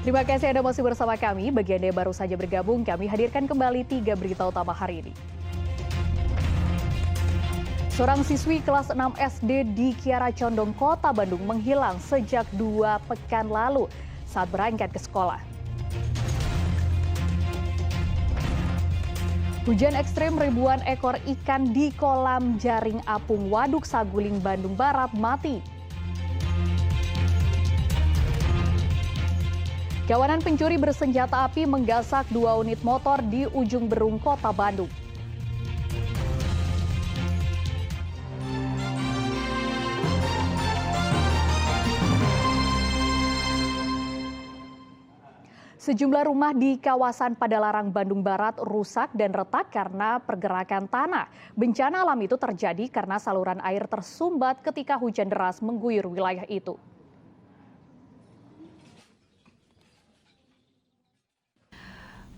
Terima kasih Anda masih bersama kami. Bagi Anda yang baru saja bergabung, kami hadirkan kembali 3 berita utama hari ini. Seorang siswi kelas 6 SD di Kiara Condong, Kota Bandung menghilang sejak 2 pekan lalu saat berangkat ke sekolah. Hujan ekstrim ribuan ekor ikan di kolam jaring apung Waduk Saguling, Bandung Barat mati. Kawanan pencuri bersenjata api menggasak 2 unit motor di Ujung Berung, Kota Bandung. Sejumlah rumah di kawasan Padalarang, Bandung Barat rusak dan retak karena pergerakan tanah. Bencana alam itu terjadi karena saluran air tersumbat ketika hujan deras mengguyur wilayah itu.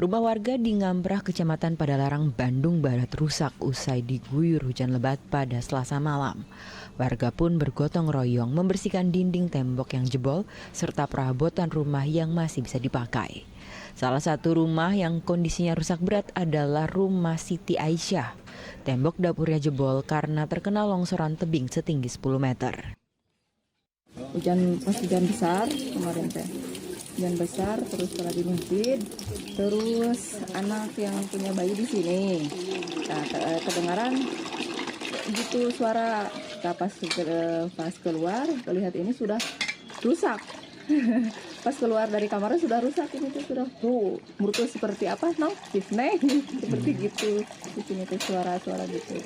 Rumah warga di Ngamprah, Kecamatan Padalarang, Bandung Barat rusak usai diguyur hujan lebat pada Selasa malam. Warga pun bergotong royong membersihkan dinding tembok yang jebol serta perabotan rumah yang masih bisa dipakai. Salah satu rumah yang kondisinya rusak berat adalah rumah Siti Aisyah. Tembok dapurnya jebol karena terkena longsoran tebing setinggi 10 meter. Hujan besar kemarin teh. Hujan besar terus lagi ngumpit, terus anak yang punya bayi di sini. Nah, kedengaran gitu suara. Pas keluar lihat ini sudah rusak. Pas keluar dari kamarnya sudah rusak, ini tuh sudah murtu seperti apa seperti gitu. Di sini tuh suara-suara gitu.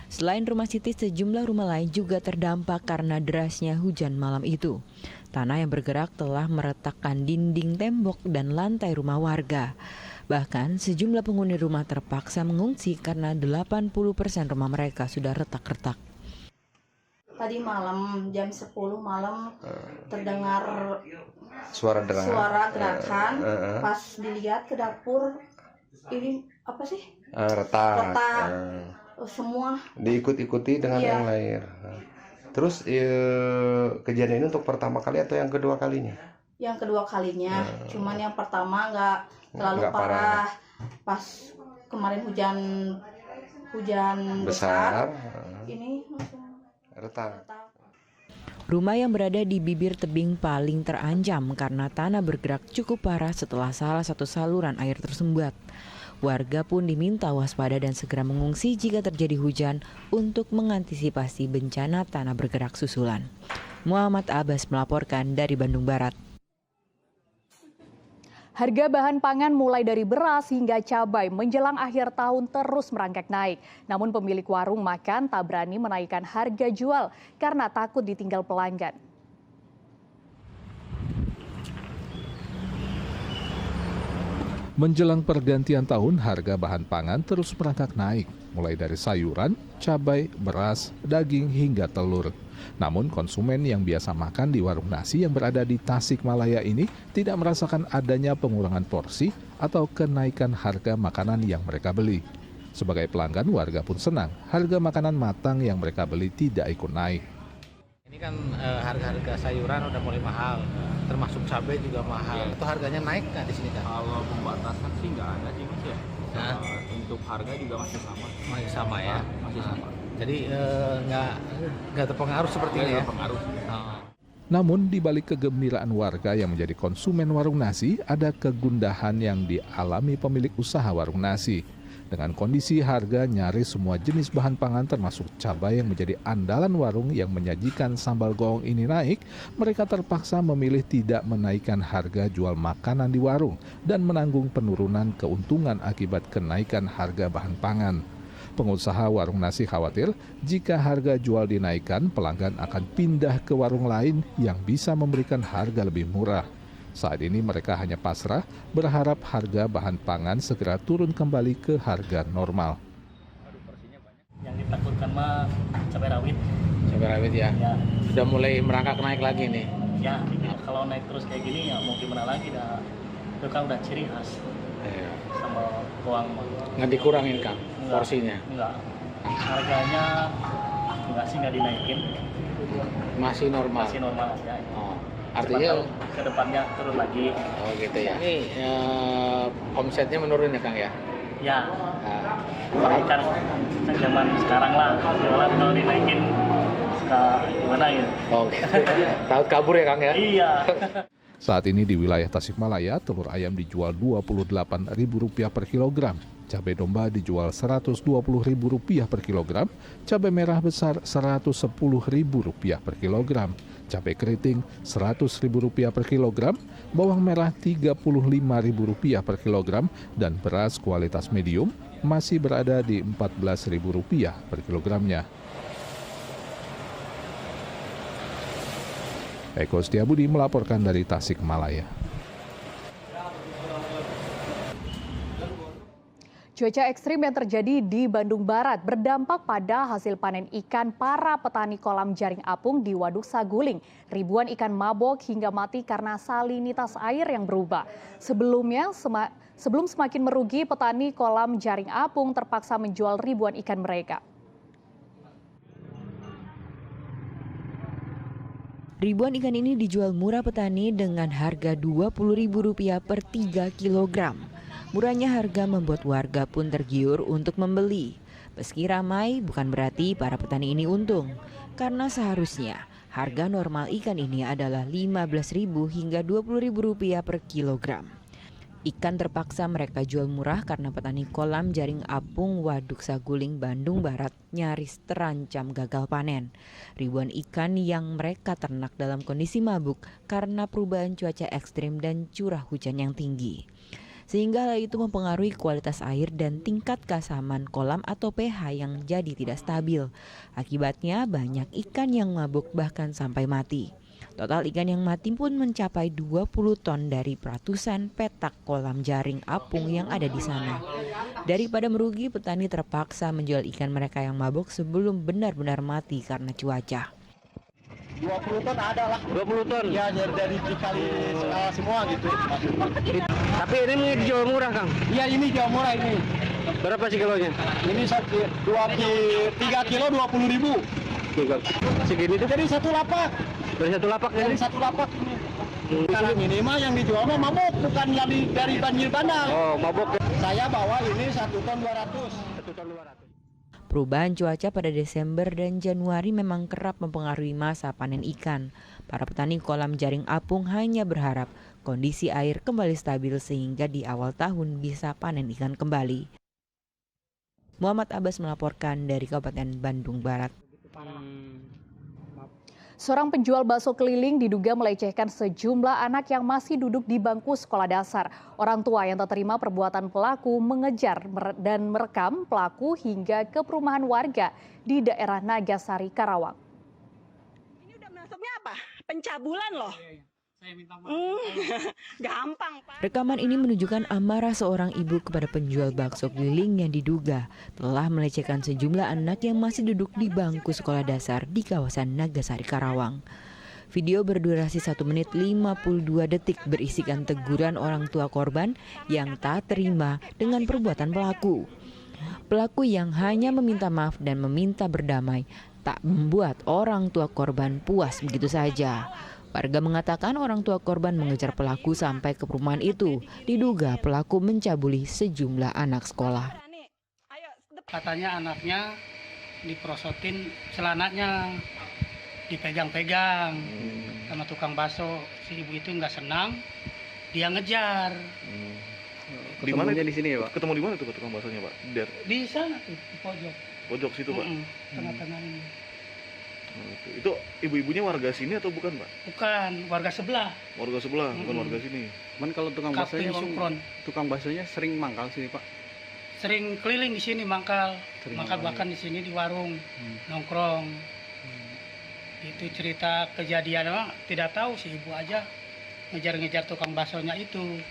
Selain rumah Siti, sejumlah rumah lain juga terdampak karena derasnya hujan malam itu. Tanah yang bergerak telah meretakkan dinding tembok dan lantai rumah warga. Bahkan sejumlah penghuni rumah terpaksa mengungsi karena 80% rumah mereka sudah retak-retak. Tadi malam jam 10 malam terdengar suara gerakan. Pas dilihat ke dapur, ini apa sih? Retak. Semua diikuti dengan yang lain. Terus kejadian ini untuk pertama kali atau yang kedua kalinya? Yang kedua kalinya, cuman yang pertama nggak terlalu parah. Pas kemarin hujan besar, ini retak. Rumah yang berada di bibir tebing paling terancam karena tanah bergerak cukup parah setelah salah satu saluran air tersumbat. Warga pun diminta waspada dan segera mengungsi jika terjadi hujan untuk mengantisipasi bencana tanah bergerak susulan. Muhammad Abbas melaporkan dari Bandung Barat. Harga bahan pangan mulai dari beras hingga cabai menjelang akhir tahun terus merangkak naik. Namun pemilik warung makan tak berani menaikkan harga jual karena takut ditinggal pelanggan. Menjelang pergantian tahun, harga bahan pangan terus merangkak naik, mulai dari sayuran, cabai, beras, daging, hingga telur. Namun konsumen yang biasa makan di warung nasi yang berada di Tasikmalaya ini tidak merasakan adanya pengurangan porsi atau kenaikan harga makanan yang mereka beli. Sebagai pelanggan, warga pun senang harga makanan matang yang mereka beli tidak ikut naik. Ini kan harga-harga sayuran udah mulai mahal, termasuk cabai juga mahal. Itu harganya naik nggak di sini kan? Kalau pembatasan sih nggak ada sih mas ya. Untuk harga juga masih sama. Masih sama ya? Masih sama. Jadi nggak terpengaruh seperti ini ya? Terpengaruh. Namun di balik kegembiraan warga yang menjadi konsumen warung nasi, ada kegundahan yang dialami pemilik usaha warung nasi. Dengan kondisi harga nyaris semua jenis bahan pangan termasuk cabai yang menjadi andalan warung yang menyajikan sambal goong ini naik, mereka terpaksa memilih tidak menaikkan harga jual makanan di warung dan menanggung penurunan keuntungan akibat kenaikan harga bahan pangan. Pengusaha warung nasi khawatir jika harga jual dinaikkan, pelanggan akan pindah ke warung lain yang bisa memberikan harga lebih murah. Saat ini mereka hanya pasrah berharap harga bahan pangan segera turun kembali ke harga normal. Yang ditakutkan mah cabai rawit. Cabai rawit ya? Ya. Sudah mulai merangkak naik lagi nih? Ya, kalau naik terus kayak gini ya mau gimana lagi dah. Itu kan udah ciri khas. Sama goang mah. Nggak dikurangin Kang porsinya? Enggak. Harganya nggak dinaikin. Masih normal? Masih normal aja. Oh. Artinya ke depannya turun lagi. oh gitu ya. Ini omsetnya menurun ya Kang ya? Ya, Nah, kan zaman sekarang lah, jualan kalau dinaikin suka gimana gitu. oh gitu. Takut kabur ya Kang ya? Iya. Saat ini di wilayah Tasikmalaya, telur ayam dijual Rp28.000 per kilogram. Cabai domba dijual Rp120.000 per kilogram, cabai merah besar Rp110.000 per kilogram, cabai keriting Rp100.000 per kilogram, bawang merah Rp35.000 per kilogram, dan beras kualitas medium masih berada di Rp14.000 per kilogramnya. Eko Setiabudi melaporkan dari Tasikmalaya. Cuaca ekstrim yang terjadi di Bandung Barat berdampak pada hasil panen ikan para petani kolam jaring apung di Waduk Saguling. Ribuan ikan mabok hingga mati karena salinitas air yang berubah. Sebelum semakin merugi, petani kolam jaring apung terpaksa menjual ribuan ikan mereka. Ribuan ikan ini dijual murah petani dengan harga Rp20.000 per 3 kilogram. Murahnya harga membuat warga pun tergiur untuk membeli. Meski ramai, bukan berarti para petani ini untung. Karena seharusnya harga normal ikan ini adalah Rp15.000 hingga Rp20.000 per kilogram. Ikan terpaksa mereka jual murah karena petani kolam jaring apung Waduk Saguling, Bandung Barat nyaris terancam gagal panen. Ribuan ikan yang mereka ternak dalam kondisi mabuk karena perubahan cuaca ekstrim dan curah hujan yang tinggi. Sehingga hal itu mempengaruhi kualitas air dan tingkat keasaman kolam atau pH yang jadi tidak stabil. Akibatnya banyak ikan yang mabuk bahkan sampai mati. Total ikan yang mati pun mencapai 20 ton dari ratusan petak kolam jaring apung yang ada di sana. Daripada merugi, petani terpaksa menjual ikan mereka yang mabuk sebelum benar-benar mati karena cuaca. 20 ton ada lah. 20 ton? Ya, dari kali semua gitu. Tapi ini dijual murah Kang? Iya, ini jual murah ini. Berapa sih kilonya? Ini 3 kilo 20.000. Segini tuh? Jadi satu lapak. Dari satu lapak ya? Dari satu lapak ini. Karena minimal yang dijual mah mabuk, bukan dari banjir bandang. Oh, mabuk. Saya bawa ini 1 ton 200. 1 ton 200. Perubahan cuaca pada Desember dan Januari memang kerap mempengaruhi masa panen ikan. Para petani kolam jaring apung hanya berharap kondisi air kembali stabil sehingga di awal tahun bisa panen ikan kembali. Muhammad Abbas melaporkan dari Kabupaten Bandung Barat. Seorang penjual bakso keliling diduga melecehkan sejumlah anak yang masih duduk di bangku sekolah dasar. Orang tua yang tak terima perbuatan pelaku mengejar dan merekam pelaku hingga ke perumahan warga di daerah Nagasari, Karawang. Ini udah masuknya apa? Pencabulan loh. Saya minta maaf. Gampang, Pak. Rekaman ini menunjukkan amarah seorang ibu kepada penjual bakso keliling yang diduga telah melecehkan sejumlah anak yang masih duduk di bangku sekolah dasar di kawasan Nagasari, Karawang. Video berdurasi 1 menit 52 detik berisikan teguran orang tua korban yang tak terima dengan perbuatan pelaku. Pelaku yang hanya meminta maaf dan meminta berdamai tak membuat orang tua korban puas begitu saja. Warga mengatakan orang tua korban mengejar pelaku sampai ke perumahan itu. Diduga pelaku mencabuli sejumlah anak sekolah. Katanya anaknya diprosotin celananya, dipegang-pegang sama tukang bakso. Si ibu itu nggak senang, dia ngejar. Di mana di sini ya Pak? Ketemu di mana tuh tukang baksonya Pak? Di sana tuh, di pojok. Pojok situ Pak? Tengah-tengah ini. Itu ibu-ibunya warga sini atau bukan Pak? Bukan, warga sebelah. Warga sebelah, bukan warga sini. Cuman kalau tukang baksonya sering mangkal sini Pak? Sering keliling di sini mangkal bahkan di sini di warung nongkrong. Itu cerita kejadian memang tidak tahu si ibu aja ngejar-ngejar tukang baksonya itu.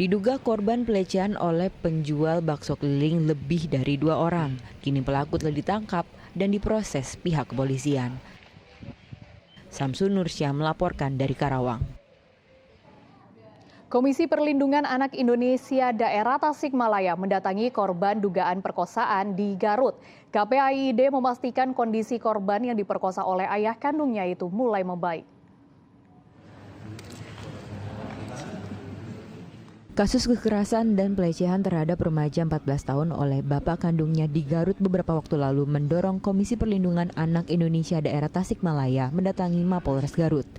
Diduga korban pelecehan oleh penjual bakso keliling lebih dari 2 orang. Kini pelaku telah ditangkap dan diproses pihak kepolisian. Samsun Nursyah melaporkan dari Karawang. Komisi Perlindungan Anak Indonesia Daerah Tasikmalaya mendatangi korban dugaan perkosaan di Garut. KPAID memastikan kondisi korban yang diperkosa oleh ayah kandungnya itu mulai membaik. Kasus kekerasan dan pelecehan terhadap remaja 14 tahun oleh bapak kandungnya di Garut beberapa waktu lalu mendorong Komisi Perlindungan Anak Indonesia Daerah Tasikmalaya mendatangi Mapolres Garut.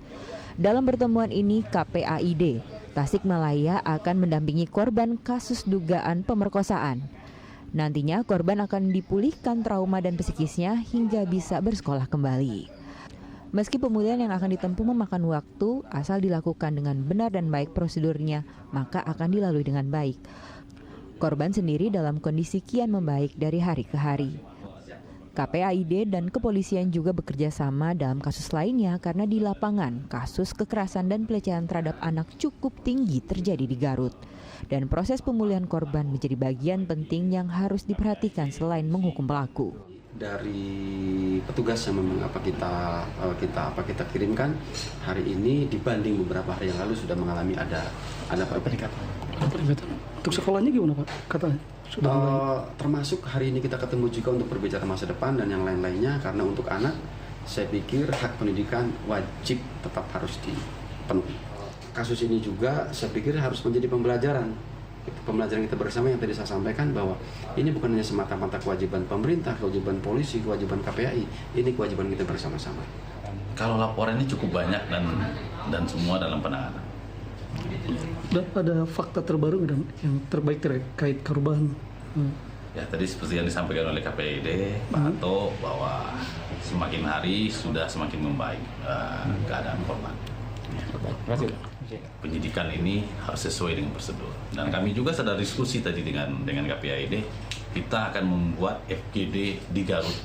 Dalam pertemuan ini, KPAID Tasikmalaya akan mendampingi korban kasus dugaan pemerkosaan. Nantinya korban akan dipulihkan trauma dan psikisnya hingga bisa bersekolah kembali. Meski pemulihan yang akan ditempuh memakan waktu, asal dilakukan dengan benar dan baik prosedurnya, maka akan dilalui dengan baik. Korban sendiri dalam kondisi kian membaik dari hari ke hari. KPAID dan kepolisian juga bekerja sama dalam kasus lainnya karena di lapangan kasus kekerasan dan pelecehan terhadap anak cukup tinggi terjadi di Garut. Dan proses pemulihan korban menjadi bagian penting yang harus diperhatikan selain menghukum pelaku. Dari petugas yang memang kita kirimkan hari ini dibanding beberapa hari yang lalu sudah mengalami ada peningkatan. Untuk sekolahnya gimana Pak? Katanya termasuk hari ini kita ketemu juga untuk berbicara masa depan dan yang lain-lainnya, karena untuk anak saya pikir hak pendidikan wajib tetap harus dipenuhi. Kasus ini juga saya pikir harus menjadi pembelajaran kita bersama yang tadi saya sampaikan, bahwa ini bukan hanya semata-mata kewajiban pemerintah, kewajiban polisi, kewajiban KPAI, ini kewajiban kita bersama-sama. Kalau laporan ini cukup banyak dan semua dalam penanganan. Dan ada fakta terbaru yang terbaik terkait korban? Ya tadi seperti yang disampaikan oleh KPAID, Pak Ato, bahwa semakin hari sudah semakin membaik keadaan korban. Penyidikan ini harus sesuai dengan prosedur. Dan kami juga sedang diskusi tadi dengan KPAID, kita akan membuat FGD di Garut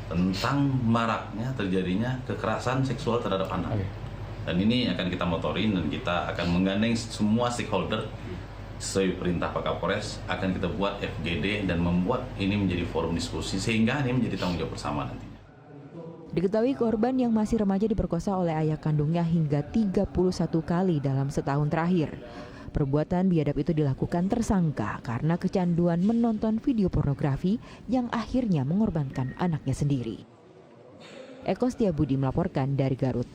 tentang maraknya terjadinya kekerasan seksual terhadap anak. Dan ini akan kita motorin dan kita akan menggandeng semua stakeholder sesuai perintah Pak Kapolres, akan kita buat FGD dan membuat ini menjadi forum diskusi sehingga ini menjadi tanggung jawab bersama nantinya. Diketahui korban yang masih remaja diperkosa oleh ayah kandungnya hingga 31 kali dalam setahun terakhir. Perbuatan biadab itu dilakukan tersangka karena kecanduan menonton video pornografi yang akhirnya mengorbankan anaknya sendiri. Eko Setiabudi melaporkan dari Garut.